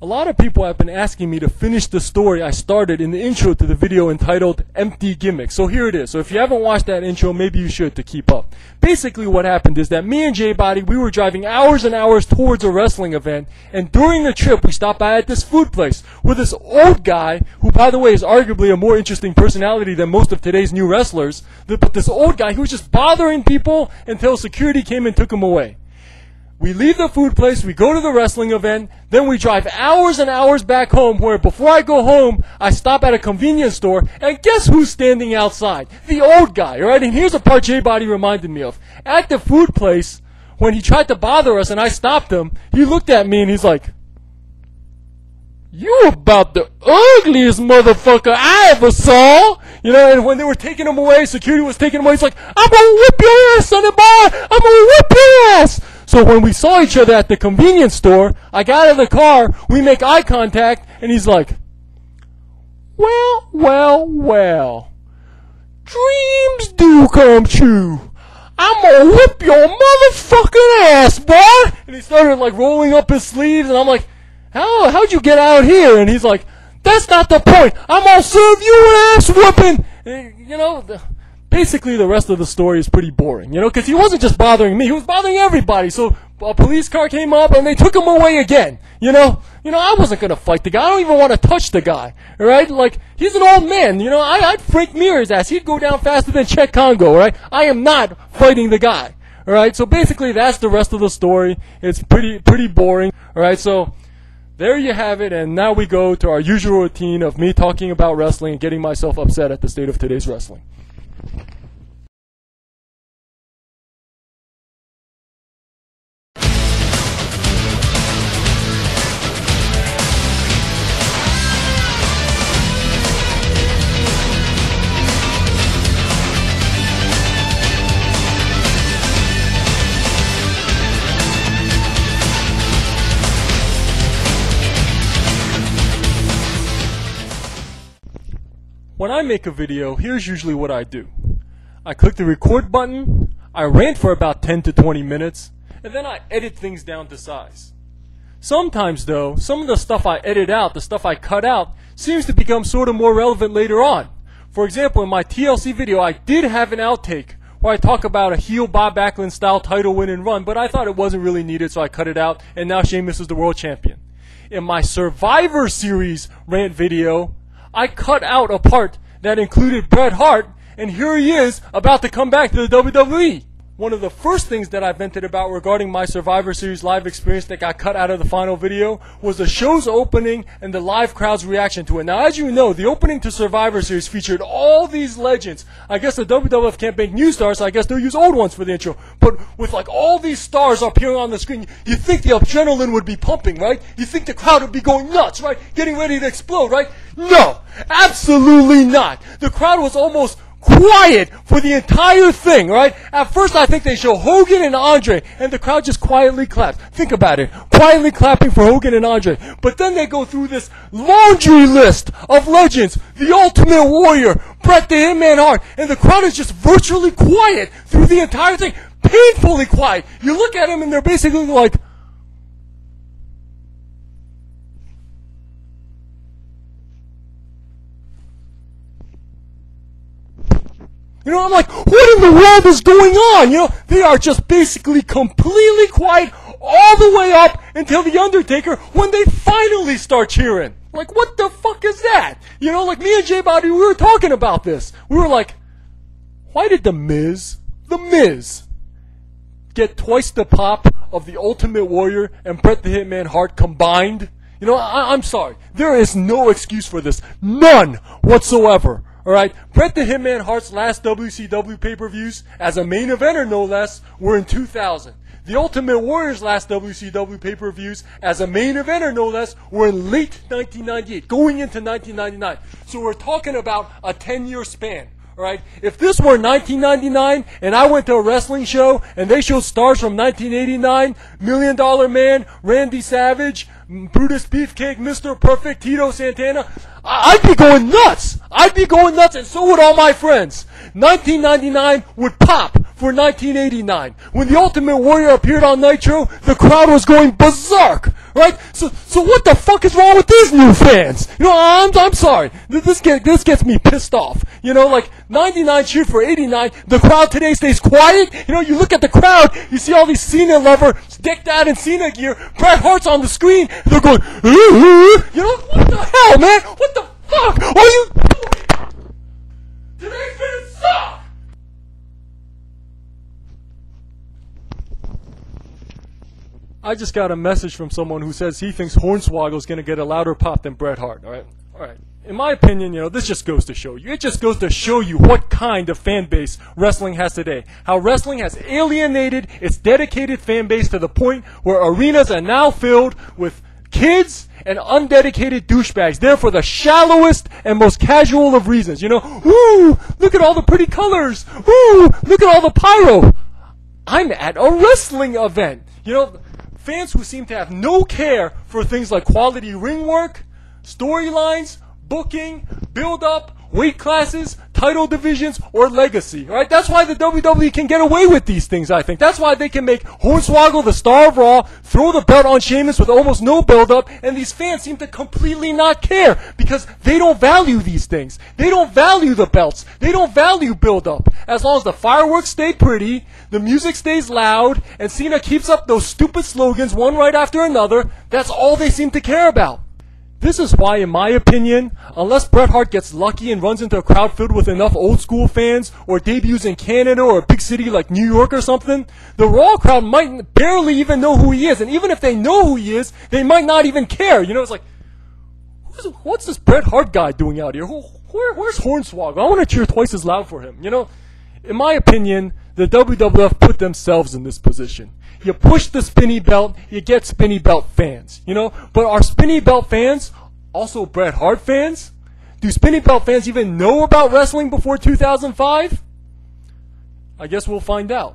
A lot of people have been asking me to finish the story I started in the intro to the video entitled Empty Gimmick. So here it is. So if you haven't watched that intro, maybe you should to keep up. Basically what happened is that me and J-Body, we were driving hours and hours towards a wrestling event, and during the trip we stopped by at this food place where this old guy, who by the way is arguably a more interesting personality than most of today's new wrestlers, but this old guy, he was just bothering people until security came and took him away. We leave the food place, we go to the wrestling event, then we drive hours and hours back home, where before I go home, I stop at a convenience store, and guess who's standing outside? The old guy, alright? And here's a part J-Body reminded me of. At the food place, when he tried to bother us and I stopped him, he looked at me and he's like, "You about the ugliest motherfucker I ever saw!" You know, and when they were taking him away, security was taking him away, he's like, "I'm gonna whip your ass, sonny boy! I'm gonna whip your ass!" So when we saw each other at the convenience store, I got out of the car, we make eye contact, and he's like, well, dreams do come true. I'm gonna whip your motherfucking ass, boy! And he started like rolling up his sleeves, and I'm like, how'd you get out here? And he's like, "That's not the point. I'm gonna serve you an ass whooping." And, you know, basically the rest of the story is pretty boring, you know, because he wasn't just bothering me, he was bothering everybody. So a police car came up and they took him away again. You know, I wasn't gonna fight the guy. I don't even want to touch the guy. All right, like he's an old man. You know, I'd Frank Mir his ass. He'd go down faster than Czech Congo. All right, I am not fighting the guy. All right, so basically that's the rest of the story. It's pretty boring. All right, so there you have it, and now we go to our usual routine of me talking about wrestling and getting myself upset at the state of today's wrestling. When I make a video, here's usually what I do. I click the record button, I rant for about 10 to 20 minutes, and then I edit things down to size. Sometimes though, some of the stuff I edit out, the stuff I cut out, seems to become sort of more relevant later on. For example, in my TLC video, I did have an outtake where I talk about a heel Bob Backlund style title win and run, but I thought it wasn't really needed, so I cut it out, and now Sheamus is the world champion. In my Survivor Series rant video, I cut out a part that included Bret Hart, and here he is about to come back to the WWE. One of the first things that I vented about regarding my Survivor Series live experience that got cut out of the final video was the show's opening and the live crowd's reaction to it. Now, as you know, the opening to Survivor Series featured all these legends. I guess the WWF can't make new stars, so I guess they'll use old ones for the intro. But with like all these stars appearing on the screen, you think the adrenaline would be pumping, right? You think the crowd would be going nuts, right? Getting ready to explode, right? No, absolutely not. The crowd was almost quiet for the entire thing, right? At first I think they show Hogan and Andre, and the crowd just quietly claps. Think about it. Quietly clapping for Hogan and Andre. But then they go through this laundry list of legends. The Ultimate Warrior, Bret the Hitman Hart, and the crowd is just virtually quiet through the entire thing. Painfully quiet. You look at them and they're basically like, you know, I'm like, what in the world is going on? You know, they are just basically completely quiet all the way up until The Undertaker when they finally start cheering. Like, what the fuck is that? You know, like me and J-Body, we were talking about this. We were like, why did The Miz, get twice the pop of the Ultimate Warrior and Bret the Hitman Hart combined? You know, I'm sorry. There is no excuse for this. None whatsoever. Alright, Bret the Hitman Hart's last WCW pay-per-views, as a main eventer no less, were in 2000. The Ultimate Warrior's last WCW pay-per-views, as a main eventer no less, were in late 1998, going into 1999. So we're talking about a 10-year span. Alright, if this were 1999 and I went to a wrestling show and they showed stars from 1989, Million Dollar Man, Randy Savage, Brutus Beefcake, Mr. Perfect, Tito Santana, I'd be going nuts. I'd be going nuts, and so would all my friends. 1999 would pop for 1989. When the Ultimate Warrior appeared on Nitro, the crowd was going berserk. right? So what the fuck is wrong with these new fans? You know, I'm sorry. This gets me pissed off. You know, like 99 cheered for 89. The crowd today stays quiet. You know, you look at the crowd, you see all these Cena lovers decked out in Cena gear. Bret Hart's on the screen. They're going, you know, what the hell, man? What the fuck are you doing? Today's fans suck. I just got a message from someone who says he thinks Hornswaggle is going to get a louder pop than Bret Hart. All right. In my opinion, you know, this just goes to show you. It just goes to show you what kind of fan base wrestling has today. How wrestling has alienated its dedicated fan base to the point where arenas are now filled with kids and undedicated douchebags. There for the shallowest and most casual of reasons. You know, ooh, look at all the pretty colors. Ooh, look at all the pyro. I'm at a wrestling event. You know, fans who seem to have no care for things like quality ring work, storylines, booking, build-up, weight classes, title divisions, or legacy. Right? That's why the WWE can get away with these things, I think. That's why they can make Hornswaggle the star of Raw, throw the belt on Sheamus with almost no build-up, and these fans seem to completely not care because they don't value these things. They don't value the belts. They don't value build-up. As long as the fireworks stay pretty, the music stays loud, and Cena keeps up those stupid slogans one right after another, that's all they seem to care about. This is why, in my opinion, unless Bret Hart gets lucky and runs into a crowd filled with enough old school fans, or debuts in Canada or a big city like New York or something, the Raw crowd might barely even know who he is. And even if they know who he is, they might not even care. You know, it's like, what's this Bret Hart guy doing out here? Where's Hornswaggle? I want to cheer twice as loud for him. You know, in my opinion, the WWF put themselves in this position. You push the spinny belt, you get spinny belt fans, you know? But are spinny belt fans also Bret Hart fans? Do spinny belt fans even know about wrestling before 2005? I guess we'll find out.